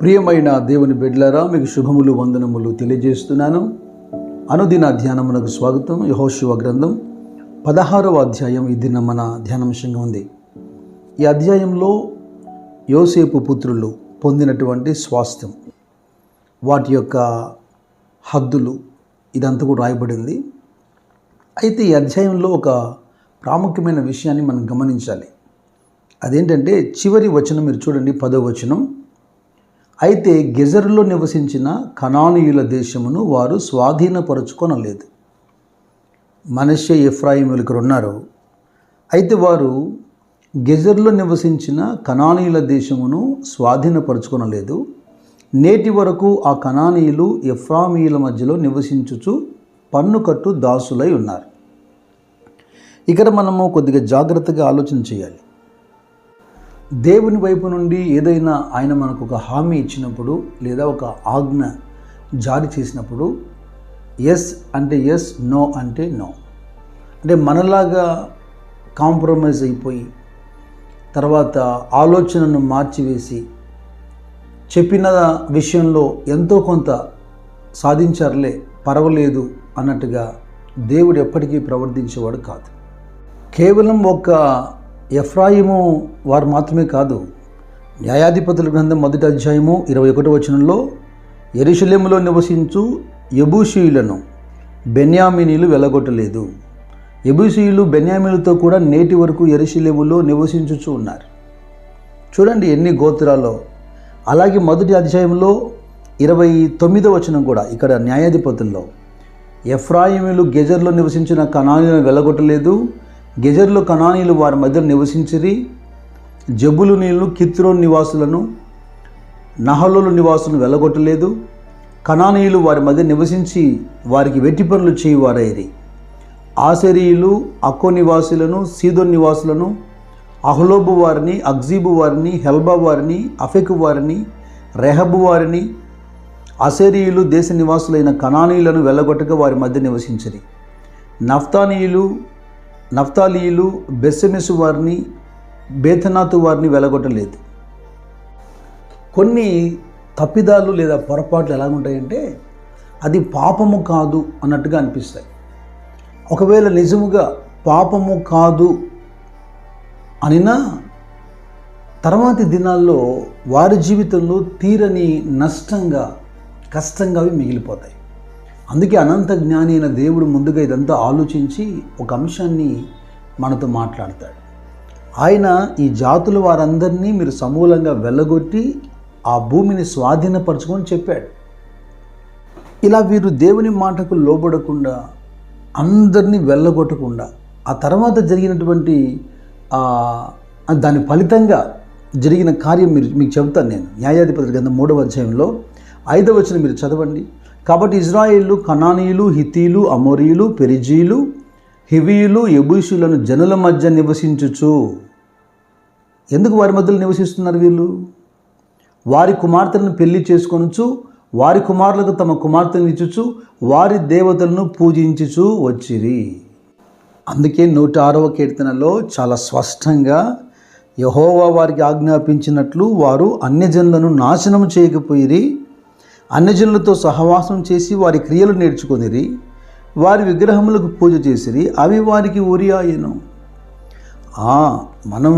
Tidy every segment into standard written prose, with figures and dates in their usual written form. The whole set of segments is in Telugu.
ప్రియమైన దేవుని బిడ్డలారా, మీకు శుభములు వందనములు తెలియజేస్తున్నాను. అనుదిన ధ్యానమునకు స్వాగతం. యెహోషువ గ్రంథం 16వ అధ్యాయం ఈ దిన మన ధ్యానాంశంగా ఉంది. ఈ అధ్యాయంలో యోసేపు పుత్రులు పొందినటువంటి స్వాస్థ్యం, వాటి యొక్క హద్దులు, ఇదంతా కూడా రాయబడింది. అయితే ఈ అధ్యాయంలో ఒక ప్రాముఖ్యమైన విషయాన్ని మనం గమనించాలి. అదేంటంటే చివరి వచనం మీరు చూడండి, 10వ వచనం. అయితే గెజరులో నివసించిన కనానీయుల దేశమును వారు స్వాధీనపరుచుకొనలేదు. మనష్షే, ఎఫ్రాయిములు ఇక్కడ ఉన్నారు. అయితే వారు గెజరులో నివసించిన కనానీయుల దేశమును స్వాధీనపరుచుకొనలేదు. నేటి వరకు ఆ కనానీయులు ఎఫ్రామీయుల మధ్యలో నివసించుచు పన్నుకట్టు దాసులై ఉన్నారు. ఇక్కడ మనము కొద్దిగా జాగ్రత్తగా ఆలోచన చేయాలి. దేవుని వైపు నుండి ఏదైనా ఆయన మనకు ఒక హామీ ఇచ్చినప్పుడు, లేదా ఒక ఆజ్ఞ జారీ చేసినప్పుడు, ఎస్ అంటే ఎస్, నో అంటే నో. అంటే మనలాగా కాంప్రమైజ్ అయిపోయి తర్వాత ఆలోచనను మార్చివేసి చెప్పిన విషయంలో ఎంతో కొంత సాధించారులే, పర్వాలేదు అన్నట్టుగా దేవుడు ఎప్పటికీ ప్రవర్తించేవాడు కాదు. కేవలం ఒక ఎఫ్రాయిము వారు మాత్రమే కాదు. న్యాయాధిపతుల గ్రంథం 1వ అధ్యాయము 21వ వచనంలో యెరూషలేములో నివసించు యెబూసీయులను బెన్యామీనీలు వెలగొట్టలేదు. యెబూసీయులు బెన్యామీనులతో కూడా నేటి వరకు యెరూషలేములో నివసించుచూ ఉన్నారు. చూడండి ఎన్ని గోత్రాల్లో. అలాగే 1వ అధ్యాయంలో 29వ వచనం కూడా ఇక్కడ న్యాయాధిపతుల్లో ఎఫ్రాయిములు గెజర్లో నివసించిన కనానీయులను వెలగొట్టలేదు. గెజర్లో కనానీయులు వారి మధ్యలో నివసించిరి. జబులునీయులు కిత్రోన్ నివాసులను, నహలోలు నివాసులను వెలగొట్టలేదు. కనానీయులు వారి మధ్య నివసించి వారికి వెట్టి పనులు చేయువారైరి. ఆసెరీయులు అక్కో నివాసులను, సీదోన్ నివాసులను, అహ్లోబు వారిని, అగ్జీబు వారిని, హెల్బా వారిని, అఫెకు వారిని, రెహబు వారిని, అసెరీయులు దేశ నివాసులైన కనానీయులను వెల్లగొట్టగా వారి మధ్య నివసించిరి. నఫ్తాలీయులు బెస్సెమెసు వారిని, బేతనాతు వారిని వెలగొట్టలేదు. కొన్ని తప్పిదాలు లేదా పొరపాట్లు ఎలా ఉంటాయంటే అది పాపము కాదు అన్నట్టుగా అనిపిస్తాయి. ఒకవేళ నిజముగా పాపము కాదు అనినా తర్వాతి దినాల్లో వారి జీవితంలో తీరని నష్టంగా, కష్టంగా అవి మిగిలిపోతాయి. అందుకే అనంత జ్ఞాని అయిన దేవుడు ముందుగా ఇదంతా ఆలోచించి ఒక అంశాన్ని మనతో మాట్లాడతాడు. ఆయన ఈ జాతుల వారందరినీ మీరు సమూలంగా వెళ్ళగొట్టి ఆ భూమిని స్వాధీనపరచుకొని చెప్పాడు. ఇలా వీరు దేవుని మాటకు లోబడకుండా, అందరినీ వెళ్ళగొట్టకుండా, ఆ తర్వాత జరిగినటువంటి దాని ఫలితంగా జరిగిన కార్యం మీకు చెబుతాను నేను. న్యాయాధిపతుల గ్రంథం 3వ అధ్యాయంలో 5వ వచనం మీరు చదవండి. కాబట్టి ఇజ్రాయేలు కనానీయులు, హిత్తీలు, అమోరీయులు, పెరిజీయులు, హివీయులు, యెబూసీయులను జనుల మధ్య నివసించుచు. ఎందుకు వారి మధ్యలో నివసిస్తున్నారు వీళ్ళు? వారి కుమార్తెలను పెళ్లి చేసుకొనుచు, వారి కుమారులకు తమ కుమార్తెలను ఇచ్చుచు, వారి దేవతలను పూజించుచు వచ్చిరి. అందుకే 106వ కీర్తనలో చాలా స్పష్టంగా యెహోవా వారికి ఆజ్ఞాపించినట్లు వారు అన్యజనులను నాశనం చేయకపోయిరి. అన్యజనులతో సహవాసం చేసి వారి క్రియలు నేర్చుకొనిరి. వారి విగ్రహములకు పూజ చేసిరి, అవి వారికి ఉరియాయెను. మనం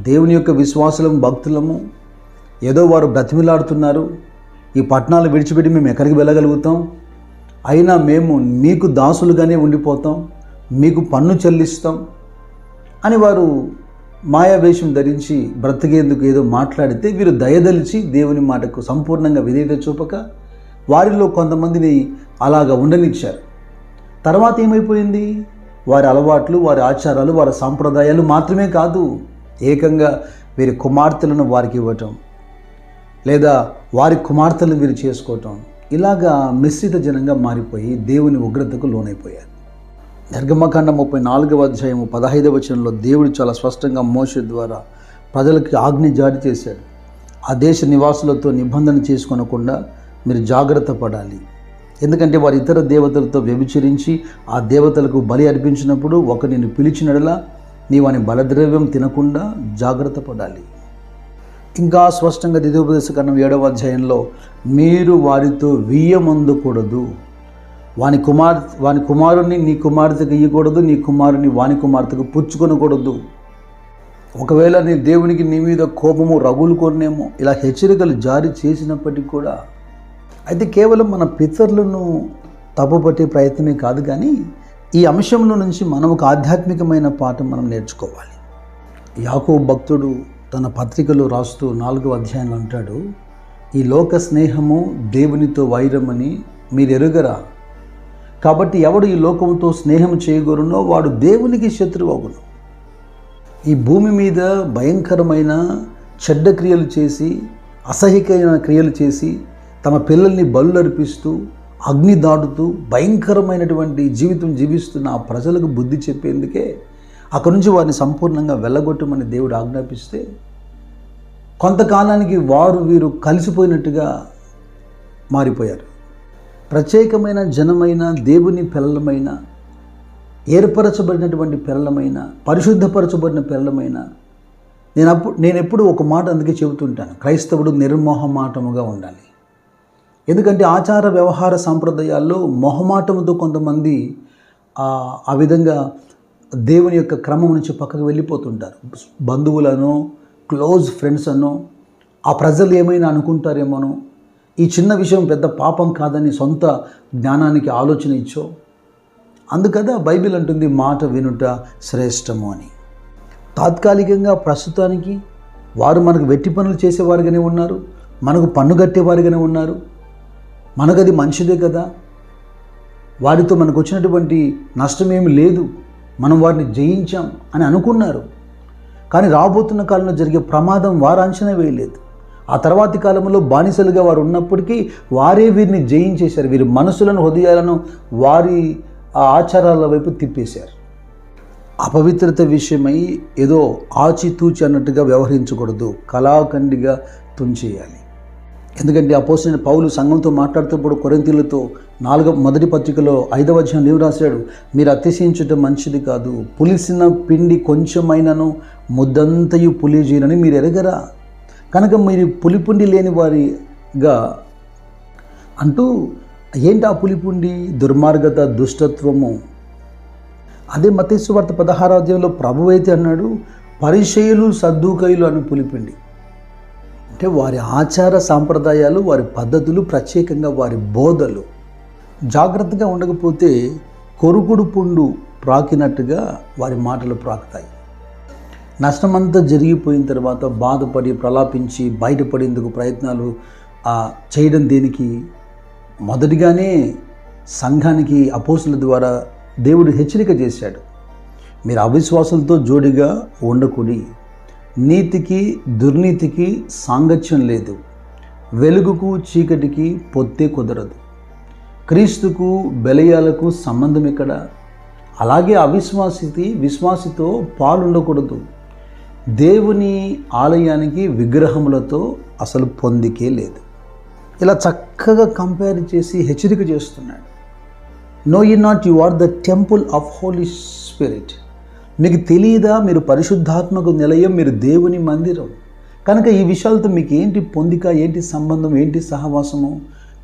దేవుని యొక్క విశ్వాసులం, భక్తులము. ఏదో వారు బ్రతిమిలాడుతున్నారు, ఈ పట్టణాలు విడిచిపెట్టి మేము ఎక్కడికి వెళ్ళగలుగుతాం, అయినా మేము మీకు దాసులుగానే ఉండిపోతాం, మీకు పన్ను చెల్లిస్తాం అని వారు మాయావేషం ధరించి బ్రతికేందుకు ఏదో మాట్లాడితే వీరు దయదలిచి దేవుని మాటకు సంపూర్ణంగా విధేయత చూపక వారిలో కొంతమందిని అలాగా ఉండనిచ్చారు. తర్వాత ఏమైపోయింది? వారి అలవాట్లు, వారి ఆచారాలు, వారి సాంప్రదాయాలు మాత్రమే కాదు, ఏకంగా వీరి కుమార్తెలను వారికి ఇవ్వటం, లేదా వారి కుమార్తెలను వీరు చేసుకోవటం, ఇలాగా మిశ్రిత జనంగా మారిపోయి దేవుని ఉగ్రతకు లోనైపోయారు. నిర్గమకాండం 34వ అధ్యాయము 15వ వచనంలో దేవుడు చాలా స్పష్టంగా మోషే ద్వారా ప్రజలకు ఆజ్ఞ జారీ చేశాడు. ఆ దేశ నివాసులతో నిబంధన చేసుకొనకుండా మీరు జాగ్రత్త పడాలి. ఎందుకంటే వారు ఇతర దేవతలతో వ్యభిచరించి ఆ దేవతలకు బలి అర్పించినప్పుడు ఒక నిన్ను పిలిచినడలా నీవు అని బలద్రవ్యం తినకుండా జాగ్రత్త పడాలి. ఇంకా స్పష్టంగా ద్వితీయోపదేశకాండం 7వ అధ్యాయంలో మీరు వారితో వీయమందకూడదు, వాని కుమారుని నీ కుమార్తెకు ఇయ్యకూడదు, నీ కుమారుని వాని కుమార్తెకు పుచ్చుకొనకూడదు. ఒకవేళ నీ దేవునికి నీ మీద కోపము రగులుకొనేమో ఇలా హెచ్చరికలు జారీ చేసినప్పటికీ కూడా, అయితే కేవలం మన పితరులను తప్పుపట్టే ప్రయత్నమే కాదు, కానీ ఈ అంశంలో నుంచి మనం ఒక ఆధ్యాత్మికమైన పాఠం మనం నేర్చుకోవాలి. యాకోబు భక్తుడు తన పత్రికలో రాస్తూ 4వ అధ్యాయంలో అంటాడు, ఈ లోక స్నేహము దేవునితో వైరమని మీరు ఎరుగరా, కాబట్టి ఎవడు ఈ లోకంతో స్నేహం చేయగోరునో వాడు దేవునికి శత్రువు అగును. ఈ భూమి మీద భయంకరమైన చెడ్డ క్రియలు చేసి, అసహ్యకరమైన క్రియలు చేసి, తమ పిల్లల్ని బలులు అర్పిస్తూ, అగ్ని దాటుతూ భయంకరమైనటువంటి జీవితం జీవిస్తున్న ఆ ప్రజలకు బుద్ధి చెప్పేందుకే అక్కడి నుంచి వారిని సంపూర్ణంగా వెళ్ళగొట్టమని దేవుడు ఆజ్ఞాపిస్తే, కొంతకాలానికి వీరు కలిసిపోయినట్టుగా మారిపోయారు. ప్రత్యేకమైన జనమైన, దేవుని పిల్లలమైన, ఏర్పరచబడినటువంటి పిల్లలమైన, పరిశుద్ధపరచబడిన పిల్లలమైన, నేను ఎప్పుడు ఒక మాట అందుకే చెబుతుంటాను, క్రైస్తవుడు నిర్మోహమాటముగా ఉండాలి. ఎందుకంటే ఆచార వ్యవహార సాంప్రదాయాల్లో మొహమాటముతో కొంతమంది ఆ విధంగా దేవుని యొక్క క్రమం నుంచి పక్కకు వెళ్ళిపోతుంటారు. బంధువులను, క్లోజ్ ఫ్రెండ్స్ అనో, ఆ ప్రజలు ఏమైనా అనుకుంటారేమోనో, ఈ చిన్న విషయం పెద్ద పాపం కాదని సొంత జ్ఞానానికి ఆలోచన ఇచ్చో. అందుకదా బైబిల్ అంటుంది మాట వినుట శ్రేష్టము అని. తాత్కాలికంగా ప్రస్తుతానికి వారు మనకు వెట్టి పనులు చేసేవారుగానే ఉన్నారు, మనకు పన్ను కట్టేవారుగానే ఉన్నారు, మనకది మంచిదే కదా, వారితో మనకు వచ్చినటువంటి నష్టమేమి లేదు, మనం వారిని జయించాం అని అనుకున్నారు. కానీ రాబోతున్న కాలంలో జరిగే ప్రమాదం వారు అంచనా వేయలేదు. ఆ తర్వాతి కాలంలో బానిసలుగా వారు ఉన్నప్పటికీ వారే వీరిని జయించేశారు. వీరి మనసులను, హృదయాలను వారి ఆ ఆచారాల వైపు తిప్పేశారు. అపవిత్రత విషయమై ఏదో ఆచితూచి అన్నట్టుగా వ్యవహరించకూడదు, కళాఖండిగా తుంచేయాలి. ఎందుకంటే అపోస్తలుడైన పౌలు సంఘంతో మాట్లాడుతున్నప్పుడు కొరింథీయులతో 1వ పత్రికలో 5వ అధ్యాయంలో ఏం రాశాడు, మీరు అతిశయించటం మంచిది కాదు, పులిసిన పిండి కొంచెమైనను ముద్దంతయు పులిజీనని మీరు ఎరగరా, కనుక మీరు పులిపుండి లేని వారిగా అంటూ. ఏంటి ఆ పులిపుండి? దుర్మార్గత, దుష్టత్వము. అదే మత్తయి సువార్త 16వ అధ్యాయంలో ప్రభువు అయితే అన్నాడు, పరిసయ్యులు సద్దూకయ్యులు అని పులిపిండి. అంటే వారి ఆచార సాంప్రదాయాలు, వారి పద్ధతులు, ప్రత్యేకంగా వారి బోధలు జాగ్రత్తగా ఉండకపోతే కొరుకుడు పుండు ప్రాకినట్టుగా వారి మాటలు ప్రాకుతాయి. నష్టమంతా జరిగిపోయిన తర్వాత బాధపడి ప్రలాపించి బయటపడేందుకు ప్రయత్నాలు చేయడం దేనికి? మొదటిగానే సంఘానికి అపోస్తుల ద్వారా దేవుడు హెచ్చరిక చేశాడు, మీరు అవిశ్వాసులతో జోడిగా ఉండకుడి, నీతికి దుర్నీతికి సాంగత్యం లేదు, వెలుగుకు చీకటికి పొత్తే కుదరదు, క్రీస్తుకు బెలయాలకు సంబంధం ఎక్కడ? అలాగే విశ్వాసితో పాలుండకూడదు, దేవుని ఆలయానికి విగ్రహములతో అసలు పొందికే లేదు. ఇలా చక్కగా కంపేర్ చేసి హెచ్చరిక చేస్తున్నాడు. Know you not you are the temple of Holy Spirit. మీకు తెలియదా మీరు పరిశుద్ధాత్మకు నిలయం, మీరు దేవుని మందిరం. కనుక ఈ విషయాలతో మీకు ఏంటి పొందిక, ఏంటి సంబంధం, ఏంటి సహవాసము?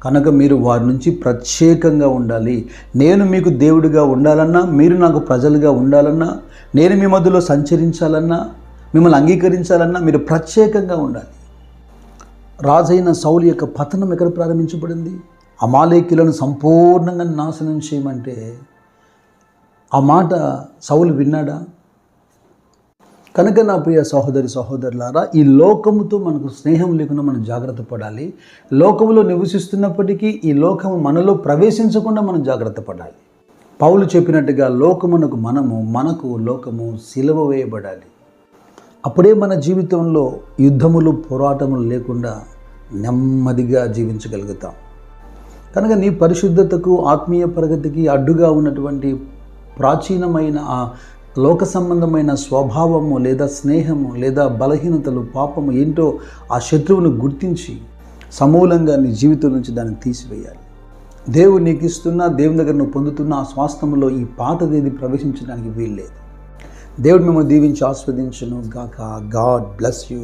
కనుక మీరు వారి నుంచి ప్రత్యేకంగా ఉండాలి. నేను మీకు దేవుడిగా ఉండాలన్నా, మీరు నాకు ప్రజలుగా ఉండాలన్నా, నేను మీ మధ్యలో సంచరించాలన్నా, మిమ్మల్ని అంగీకరించాలన్నా మీరు ప్రత్యేకంగా ఉండాలి. రాజైన సౌలు యొక్క పతనం ఎక్కడ ప్రారంభించబడింది? అమాలేకీయులను సంపూర్ణంగా నాశనం చేయమంటే ఆ మాట సౌలు విన్నాడా? కనుక నా ప్రియ సహోదరులారా, ఈ లోకముతో మనకు స్నేహం లేకుండా మనం జాగ్రత్త పడాలి. లోకములో నివసిస్తున్నప్పటికీ ఈ లోకము మనలో ప్రవేశించకుండా మనం జాగ్రత్త పడాలి. పౌలు చెప్పినట్టుగా లోకమునకు మనకు లోకము సిలువ వేయబడాలి. అప్పుడే మన జీవితంలో యుద్ధములు, పోరాటములు లేకుండా నెమ్మదిగా జీవించగలుగుతాం. కనుక నీ పరిశుద్ధతకు, ఆత్మీయ ప్రగతికి అడ్డుగా ఉన్నటువంటి ప్రాచీనమైన ఆ లోక సంబంధమైన స్వభావము లేదా స్నేహము లేదా బలహీనతలు, పాపము ఏంటో ఆ శత్రువును గుర్తించి సమూలంగా నీ జీవితం నుంచి దాన్ని తీసివేయాలి. దేవుడు నీకు ఇస్తున్న, దేవుని దగ్గర నువ్వు పొందుతున్న ఆ స్వాస్థ్యంలో ఈ పాతదేది ప్రవేశించడానికి వీల్లేదు. దేవుడు మిమ్మల్ని దీవించి ఆస్వాదించును గాక. God bless you.